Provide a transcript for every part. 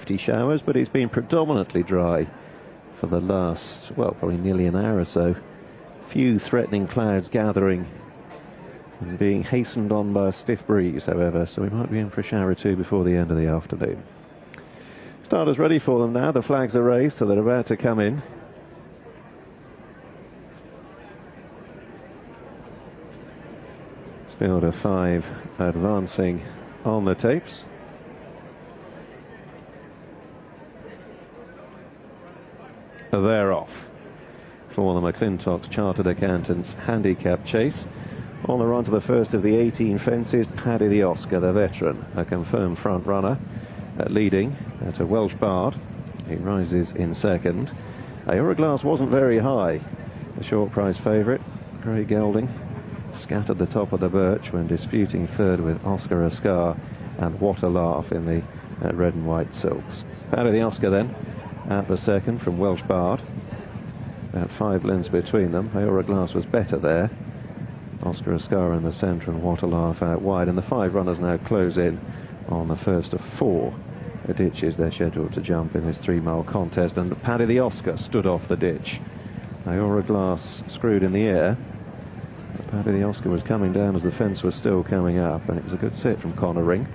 shifty showers, but it's been predominantly dry for the last, well, probably nearly an hour or so. Few threatening clouds gathering and being hastened on by a stiff breeze, however, so we might be in for a shower or two before the end of the afternoon. Starters ready for them now. The flags are raised, so they're about to come in. Field of 5 advancing on the tapes. They're off for the McClintock's Chartered Accountants handicap chase. On the run to the first of the 18 fences, Paddy the Oscar, the veteran, a confirmed front runner, leading at a Welsh Bard. He rises in second. Iora Glas wasn't very high. The short price favourite, Grey Gelding, scattered the top of the birch when disputing third with Oscar Ascar and What a Laugh in the red and white silks. Paddy the Oscar then at the second from Welsh Bard. About 5 lengths between them. Iora Glas was better there. Oscar Ascar in the centre and What a Laugh out wide. And the 5 runners now close in on the first of 4 ditches they're scheduled to jump in this 3-mile contest. And Paddy the Oscar stood off the ditch. Iora Glas screwed in the air. Paddy the Oscar was coming down as the fence was still coming up, and it was a good sit from Connor Ring.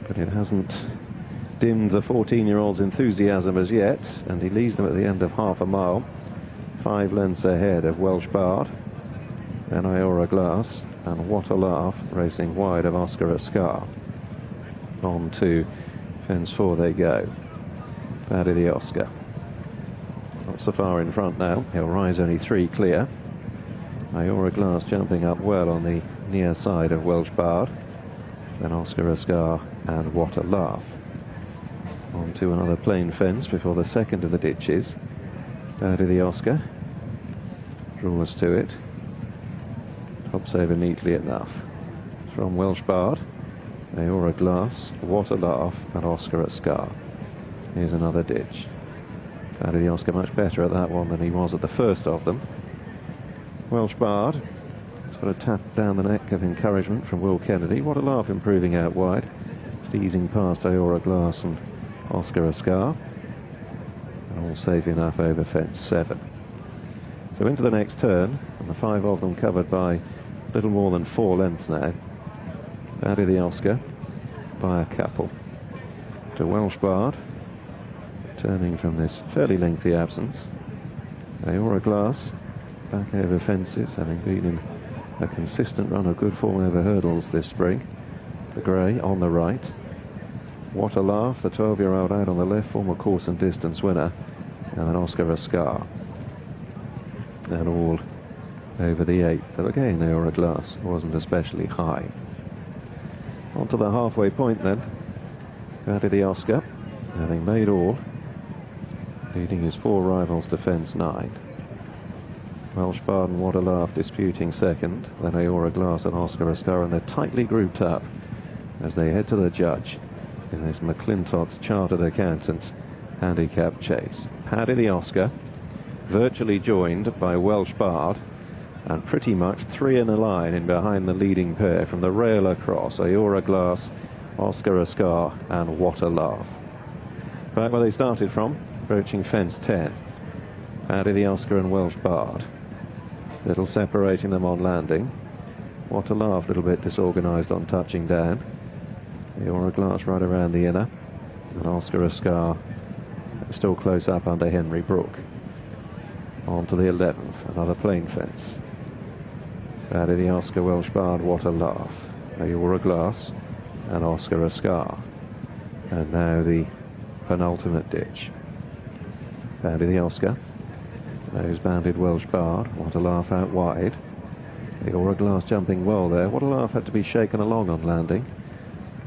But it hasn't dimmed the 14-year-old's enthusiasm as yet, and he leads them at the end of half a mile. 5 lengths ahead of Welsh Bard, then Iora Glas, and What a Laugh racing wide of Oscar Ascar. On to fence 4 they go. Paddy the Oscar. Not so far in front now. He'll rise only 3 clear. Iora Glas jumping up well on the near side of Welsh Bard. Then Oscar Ascar and What a Laugh. On to another plain fence before the second of the ditches. Paddy the Oscar draws to it. Hops over neatly enough. From Welsh Bard, Iora Glas, What a Laugh and Oscar Ascar. Here's another ditch. Paddy the Oscar much better at that one than he was at the first of them. Welsh Bard sort of tapped down the neck of encouragement from Will Kennedy. What a Laugh improving out wide, easing past Iora Glas and Oscar Ascar. And all safe enough over fence 7. So into the next turn, and the 5 of them covered by little more than 4 lengths now. Paddy the Oscar by a couple. To Welsh Bard, turning from this fairly lengthy absence. Iora Glas back over fences, having been in a consistent run of good form over hurdles this spring. The grey on the right. What a Laugh, the 12-year-old out on the left, former course and distance winner. And then Oscar Ascar. And all over the 8th. But again, Iora Glas wasn't especially high. On to the halfway point then. Paddy the Oscar, having made all, leading his 4 rivals to fence 9. Welsh Bard and What a Laugh disputing second, then Iora Glas and Oscar Ascar, and they're tightly grouped up as they head to the judge in this McClintock's Chartered Accountants handicap chase. Paddy the Oscar, virtually joined by Welsh Bard, and pretty much 3 in a line in behind the leading pair from the rail across. Iora Glas, Oscar Ascar and What a Laugh. Back where they started from, approaching fence 10. Paddy the Oscar and Welsh Bard. Little separating them on landing. What a Laugh, a little bit disorganised on touching down. Iora Glas right around the inner. And Oscar Ascar still close up under Henry Brook. On to the 11th, another plain fence. Paddy the Oscar, Welsh Bard, What a Laugh. Iora Glas and Oscar Ascar. And now the penultimate ditch. Paddy the Oscar. Nose banded Welsh Bard, What a Laugh out wide. Iora Glas jumping well there. What a Laugh had to be shaken along on landing.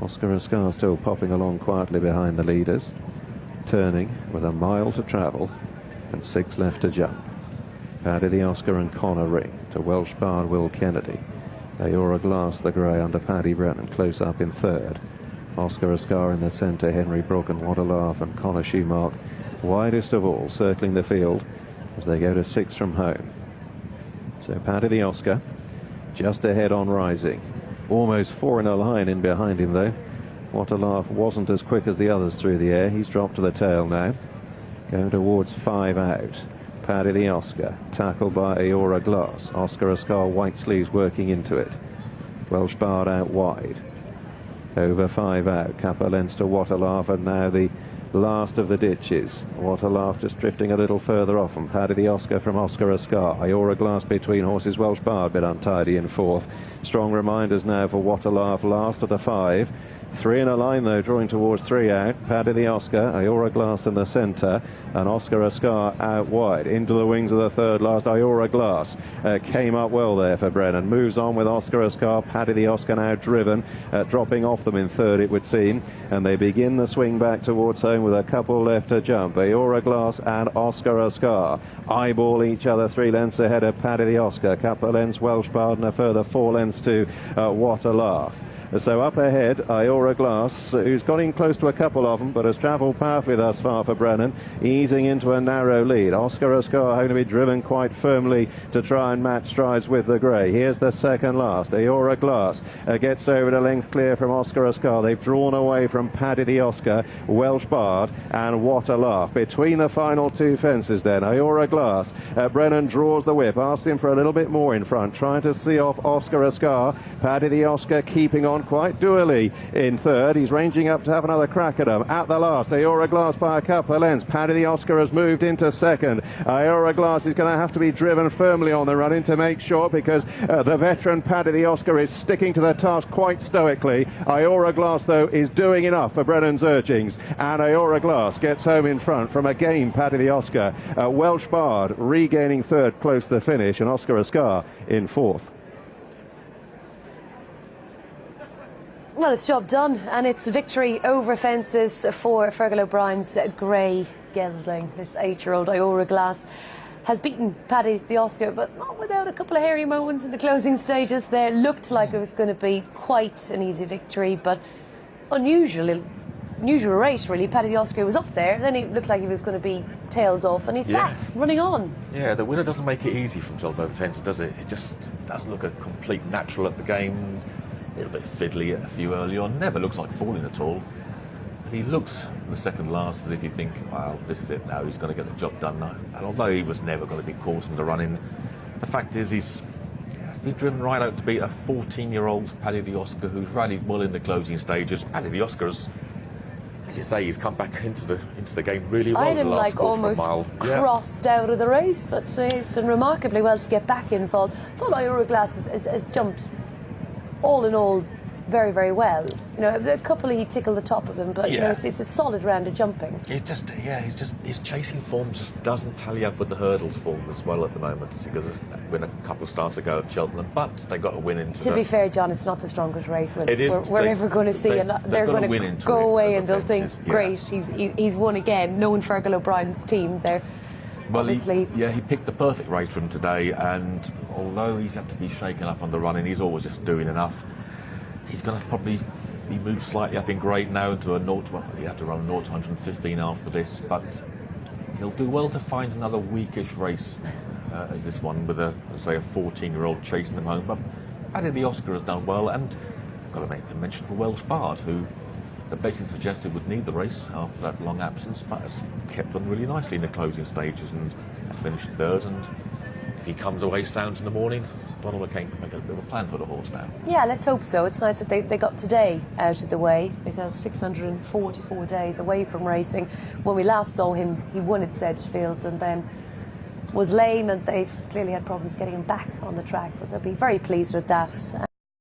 Oscar Ascar still popping along quietly behind the leaders. Turning with a mile to travel and 6 left to jump. Paddy the Oscar and Connor Ring to Welsh Bard, Will Kennedy. Iora Glas, the grey, under Paddy Brennan, close up in third. Oscar Ascar in the centre, Henry Brook and What a Laugh and Connor Schumark widest of all, circling the field as they go to 6 from home. So Paddy the Oscar just ahead on rising. Almost 4 in a line in behind him though. What a Laugh wasn't as quick as the others through the air. He's dropped to the tail now. Going towards 5 out. Paddy the Oscar, tackled by Iora Glas. Oscar Ascar, white sleeves working into it. Welsh Bard out wide. Over 5 out. Couple of lengths to What a Laugh, and now the last of the ditches. What a Laugh just drifting a little further off, and Paddy the Oscar from Oscar Ascar. Iora Glas between horses. Welsh Bard a bit untidy in 4th. Strong reminders now for What a Laugh, last of the 5. 3 in a line though, drawing towards 3 out. Paddy the Oscar, Iora Glas in the centre, and Oscar Ascar out wide. Into the wings of the 3rd last. Iora Glas came up well there for Brennan. Moves on with Oscar Ascar. Paddy the Oscar now driven, dropping off them in 3rd, it would seem. And they begin the swing back towards home with a couple left to jump. Iora Glas and Oscar Ascar eyeball each other 3 lengths ahead of Paddy the Oscar. Couple of lengths Welsh Bard, and a further 4 lengths to What a Laugh. So up ahead, Iora Glas, who's got in close to a couple of them, but has travelled powerfully thus far for Brennan, easing into a narrow lead. Oscar Ascar having to be driven quite firmly to try and match strides with the grey. Here's the 2nd last. Iora Glas gets over to length clear from Oscar Ascar. They've drawn away from Paddy the Oscar, Welsh Bard, and What a Laugh. Between the final 2 fences then, Iora Glas, Brennan draws the whip, asks him for a little bit more in front, trying to see off Oscar Ascar. Paddy the Oscar keeping on quite dually in 3rd. He's ranging up to have another crack at him. At the last, Iora Glas by a couple of lengths. Paddy the Oscar has moved into 2nd. Iora Glas is going to have to be driven firmly on the run-in to make sure, because the veteran Paddy the Oscar is sticking to the task quite stoically. Iora Glas, though, is doing enough for Brennan's urgings, and Iora Glas gets home in front from again Paddy the Oscar. Welsh Bard regaining 3rd close to the finish, and Oscar Ascar in 4th. Well, it's job done, and it's victory over fences for Fergal O'Brien's grey gelding. This 8-year-old Iora Glas has beaten Paddy the Oscar, but not without a couple of hairy moments in the closing stages there. Looked like it was going to be quite an easy victory, but unusual race really. Paddy the Oscar was up there, then it looked like he was going to be tailed off, and he's back, running on. Yeah, the winner doesn't make it easy from job over fences, does it? It just doesn't look a complete natural at the game. A little bit fiddly at a few early on, never looks like falling at all. He looks the 2nd last as if you think, well, this is it now, he's going to get the job done now. And although he was never going to be caught in the running, the fact is he's been driven right out to beat a 14-year-old Paddy the Oscar, who's rallied well in the closing stages. Paddy the Oscar's, as you say, he's come back into the game really well. I didn't like almost crossed out of the race, but he's done remarkably well to get back involved. I thought Iora Glas has jumped all in all very, very well. You know, a couple he tickled the top of them, but you know, it's a solid round of jumping. It just, his chasing form just doesn't tally up with the hurdles form as well at the moment, because it's been a couple of starts ago at Cheltenham, but they got a win into. To be fair, John, it's not the strongest race we're ever going to see, and they're going to go away and they'll think, great, he's won again. Knowing Fergal O'Brien's team, they're. Well, he picked the perfect race for him today, and although he's had to be shaken up on the running, he's always just doing enough. He's going to probably be moved slightly up in grade now to a 0. Well, you have to run a 0 to 115 after this, but he'll do well to find another weakish race as this one, with a 14-year-old chasing him home. But Paddy the Oscar has done well, and I've got to make a mention for Welsh Bard, who the betting suggested would need the race after that long absence, but has kept on really nicely in the closing stages and has finished 3rd. And if he comes away sound in the morning, Donald McCain can make a bit of a plan for the horse now. Yeah, let's hope so. It's nice that they got today out of the way, because 644 days away from racing. When we last saw him, he won at Sedgefield and then was lame, and they've clearly had problems getting him back on the track, but they'll be very pleased with that.